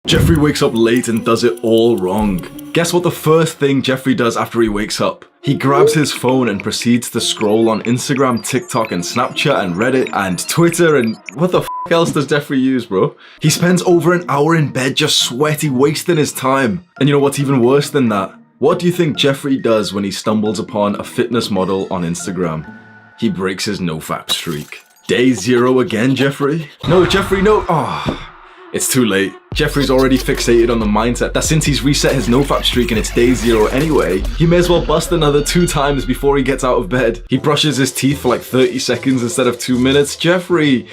Jeffrey wakes up late and does it all wrong. Guess what the first thing Jeffrey does after he wakes up? He grabs his phone and proceeds to scroll on Instagram, TikTok, and Snapchat, and Reddit, and Twitter, and what the f else does Jeffrey use, bro? He spends over an hour in bed just sweaty, wasting his time. And you know what's even worse than that? What do you think Jeffrey does when he stumbles upon a fitness model on Instagram? He breaks his nofap streak. Day 0 again, Jeffrey? No, Jeffrey, no. Oh. It's too late. Jeffrey's already fixated on the mindset that since he's reset his nofap streak and it's day 0 anyway, he may as well bust another 2 times before he gets out of bed. He brushes his teeth for like 30 seconds instead of 2 minutes. Jeffrey,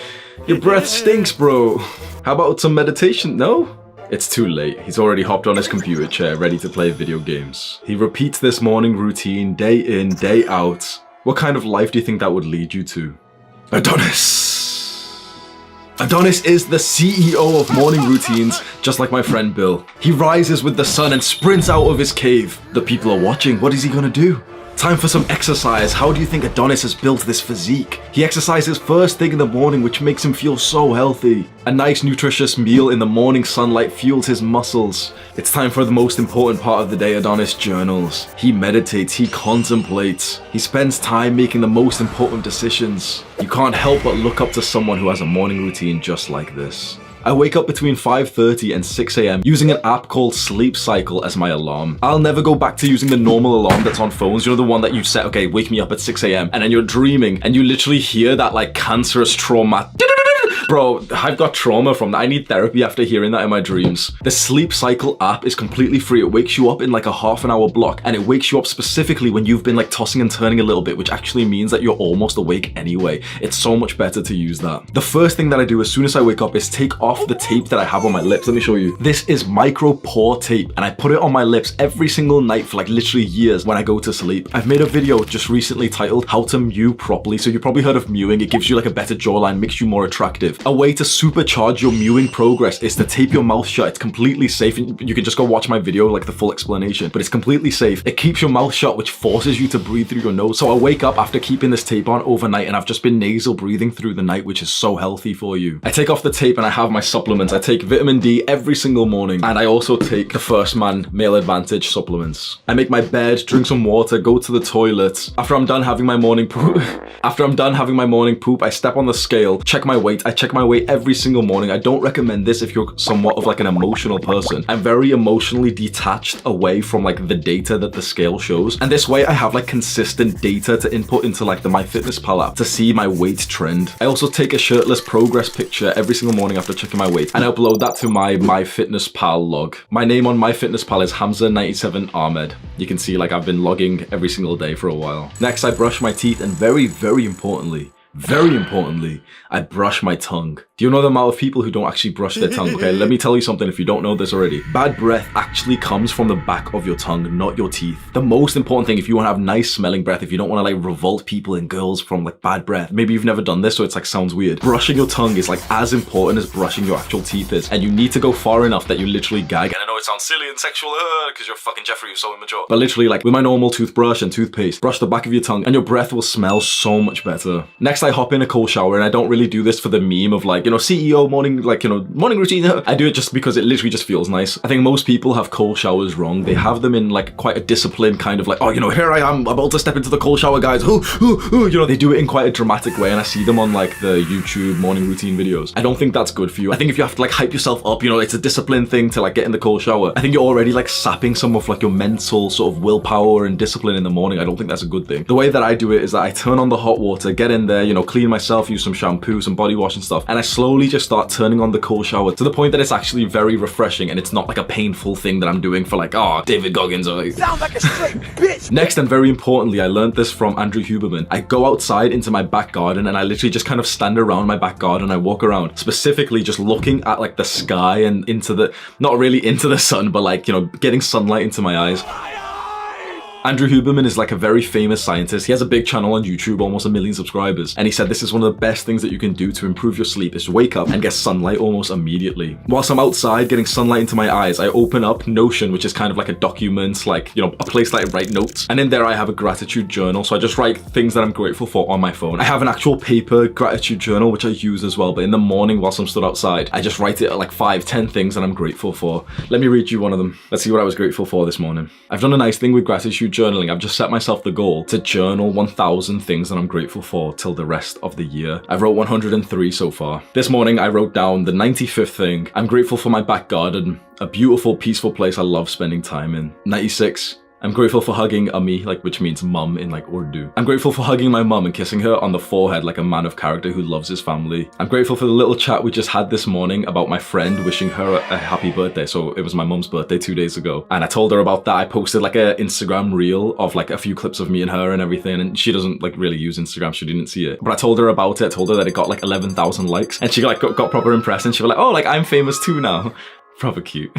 your breath stinks, bro. How about some meditation? No? It's too late. He's already hopped on his computer chair, ready to play video games. He repeats this morning routine day in, day out. What kind of life do you think that would lead you to? Adonis! Adonis is the CEO of morning routines, just like my friend Bill. He rises with the sun and sprints out of his cave. The people are watching. What is he gonna do? Time for some exercise. How do you think Adonis has built this physique? He exercises first thing in the morning, which makes him feel so healthy. A nice nutritious meal in the morning sunlight fuels his muscles. It's time for the most important part of the day. Adonis journals. He meditates, he contemplates. He spends time making the most important decisions. You can't help but look up to someone who has a morning routine just like this. I wake up between 5:30 and 6 a.m. using an app called Sleep Cycle as my alarm. I'll never go back to using the normal alarm that's on phones. You know, the one that you set, okay, wake me up at 6 a.m. and then you're dreaming and you literally hear that like cancerous trauma. Bro, I've got trauma from that. I need therapy after hearing that in my dreams. The Sleep Cycle app is completely free. It wakes you up in like a half-an-hour block, and it wakes you up specifically when you've been like tossing and turning a little bit, which actually means that you're almost awake anyway. It's so much better to use that. The first thing that I do as soon as I wake up is take off the tape that I have on my lips. Let me show you. This is micro pore tape, and I put it on my lips every single night for like literally years when I go to sleep. I've made a video just recently titled How to Mew Properly. So you've probably heard of mewing. It gives you like a better jawline, makes you more attractive. A way to supercharge your mewing progress is to tape your mouth shut. It's completely safe. You can just go watch my video, like the full explanation, but it's completely safe. It keeps your mouth shut, which forces you to breathe through your nose. So I wake up after keeping this tape on overnight, and I've just been nasal breathing through the night, which is so healthy for you. I take off the tape and I have my supplements. I take vitamin D every single morning, and I also take the First Man Male Advantage supplements. I make my bed, drink some water, go to the toilet. After I'm done having my morning poop, I step on the scale, check my weight. I check my weight every single morning. I don't recommend this if you're somewhat of like an emotional person. I'm very emotionally detached away from like the data that the scale shows. And this way I have like consistent data to input into like the MyFitnessPal app to see my weight trend. I also take a shirtless progress picture every single morning after checking my weight, and I upload that to my MyFitnessPal log. My name on MyFitnessPal is Hamza97 Ahmed. You can see like I've been logging every single day for a while. Next, I brush my teeth, and very importantly, I brush my tongue. Do you know the amount of people who don't actually brush their tongue? Okay, let me tell you something if you don't know this already. Bad breath actually comes from the back of your tongue, not your teeth. The most important thing, if you want to have nice smelling breath, if you don't want to like revolt people and girls from like bad breath, maybe you've never done this, so it's like sounds weird. Brushing your tongue is like as important as brushing your actual teeth is, and you need to go far enough that you literally gag. And I know it sounds silly and sexual, because you're fucking Jeffrey, you're so immature. But literally, like with my normal toothbrush and toothpaste, brush the back of your tongue, and your breath will smell so much better. Next, I hop in a cold shower, and I don't really do this for the meme of like, you know, CEO morning, like, you know, morning routine. I do it just because it literally just feels nice. I think most people have cold showers wrong. They have them in like quite a disciplined kind of like, oh, you know, here I am about to step into the cold shower, guys. You know, they do it in quite a dramatic way, and I see them on like the YouTube morning routine videos. I don't think that's good for you. I think if you have to like hype yourself up, you know, it's a disciplined thing to like get in the cold shower. I think you're already like sapping some of like your mental sort of willpower and discipline in the morning. I don't think that's a good thing. The way that I do it is that I turn on the hot water, get in there, you know, clean myself, use some shampoo, some body wash and stuff, and I slowly just start turning on the cold shower to the point that it's actually very refreshing, and it's not like a painful thing that I'm doing for like, oh, David Goggins or like... Sound like a straight bitch! Next, and very importantly, I learned this from Andrew Huberman. I go outside into my back garden, and I literally just kind of stand around my back garden. I walk around, specifically just looking at like the sky and into the, not really into the sun, but like, you know, getting sunlight into my eyes. Andrew Huberman is like a very famous scientist. He has a big channel on YouTube, almost 1 million subscribers. And he said this is one of the best things that you can do to improve your sleep is wake up and get sunlight almost immediately. Whilst I'm outside getting sunlight into my eyes, I open up Notion, which is kind of like a document, like, you know, a place that I write notes. And in there I have a gratitude journal. So I just write things that I'm grateful for on my phone. I have an actual paper gratitude journal, which I use as well. But in the morning whilst I'm stood outside, I just write it like 5-10 things that I'm grateful for. Let me read you one of them. Let's see what I was grateful for this morning. I've done a nice thing with gratitude journaling. I've just set myself the goal to journal 1,000 things that I'm grateful for till the rest of the year. I've wrote 103 so far. This morning I wrote down the 95th thing. I'm grateful for my back garden, a beautiful, peaceful place I love spending time in. 96. I'm grateful for hugging Ummi, like, which means mum in like Urdu. I'm grateful for hugging my mum and kissing her on the forehead like a man of character who loves his family. I'm grateful for the little chat we just had this morning about my friend wishing her a happy birthday. So it was my mum's birthday 2 days ago. And I told her about that. I posted like an Instagram reel of like a few clips of me and her and everything. And she doesn't like really use Instagram. She didn't see it. But I told her about it. I told her that it got like 11,000 likes. And she like got proper impressed. And she was like, oh, like I'm famous too now. Proper cute.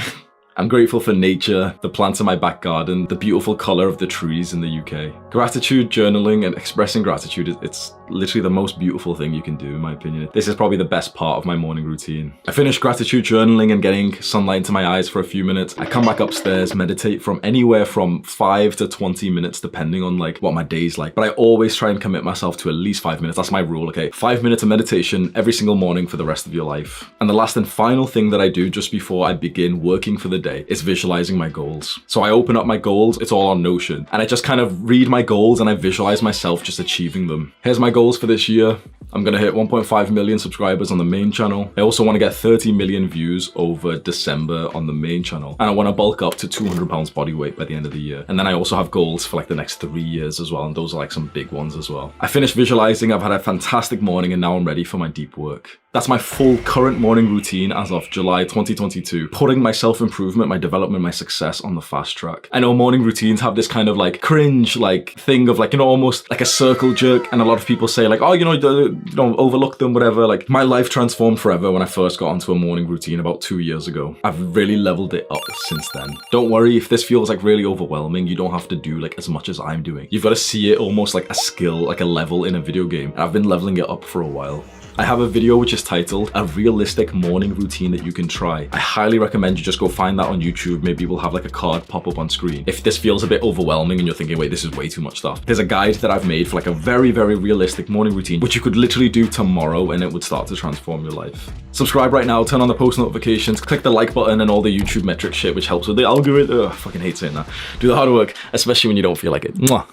I'm grateful for nature, the plants in my back garden, the beautiful colour of the trees in the UK. Gratitude journaling and expressing gratitude, it's literally the most beautiful thing you can do in my opinion. This is probably the best part of my morning routine. I finish gratitude journaling and getting sunlight into my eyes for a few minutes. I come back upstairs, meditate from anywhere from 5 to 20 minutes depending on like what my day's like. But I always try and commit myself to at least 5 minutes. That's my rule, okay? 5 minutes of meditation every single morning for the rest of your life. And the last and final thing that I do just before I begin working for the day is visualizing my goals. So I open up my goals, it's all on Notion, and I just kind of read my goals and I visualize myself just achieving them. Here's my goals for this year. I'm gonna hit 1.5 million subscribers on the main channel. I also want to get 30 million views over December on the main channel. And I want to bulk up to 200 pounds body weight by the end of the year. And then I also have goals for like the next 3 years as well. And those are like some big ones as well. I finished visualizing, I've had a fantastic morning and now I'm ready for my deep work. That's my full current morning routine as of July 2022, putting my self-improvement, my development, my success on the fast track. I know morning routines have this kind of like cringe like thing of like, you know, almost like a circle jerk. And a lot of people say like, oh, you know, overlook them, whatever. Like my life transformed forever when I first got onto a morning routine about 2 years ago. I've really leveled it up since then. Don't worry if this feels like really overwhelming. You don't have to do like as much as I'm doing. You've got to see it almost like a skill, like a level in a video game. And I've been leveling it up for a while. I have a video which is titled A Realistic Morning Routine That You Can Try. I highly recommend you just go find that on YouTube. Maybe we'll have like a card pop up on screen. If this feels a bit overwhelming and you're thinking, wait, this is way too much stuff. There's a guide that I've made for like a very, very realistic morning routine, which you could literally do tomorrow and it would start to transform your life. Subscribe right now, turn on the post notifications, click the like button and all the YouTube metric shit, which helps with the algorithm. Ugh, I fucking hate saying that. Do the hard work, especially when you don't feel like it. Mwah.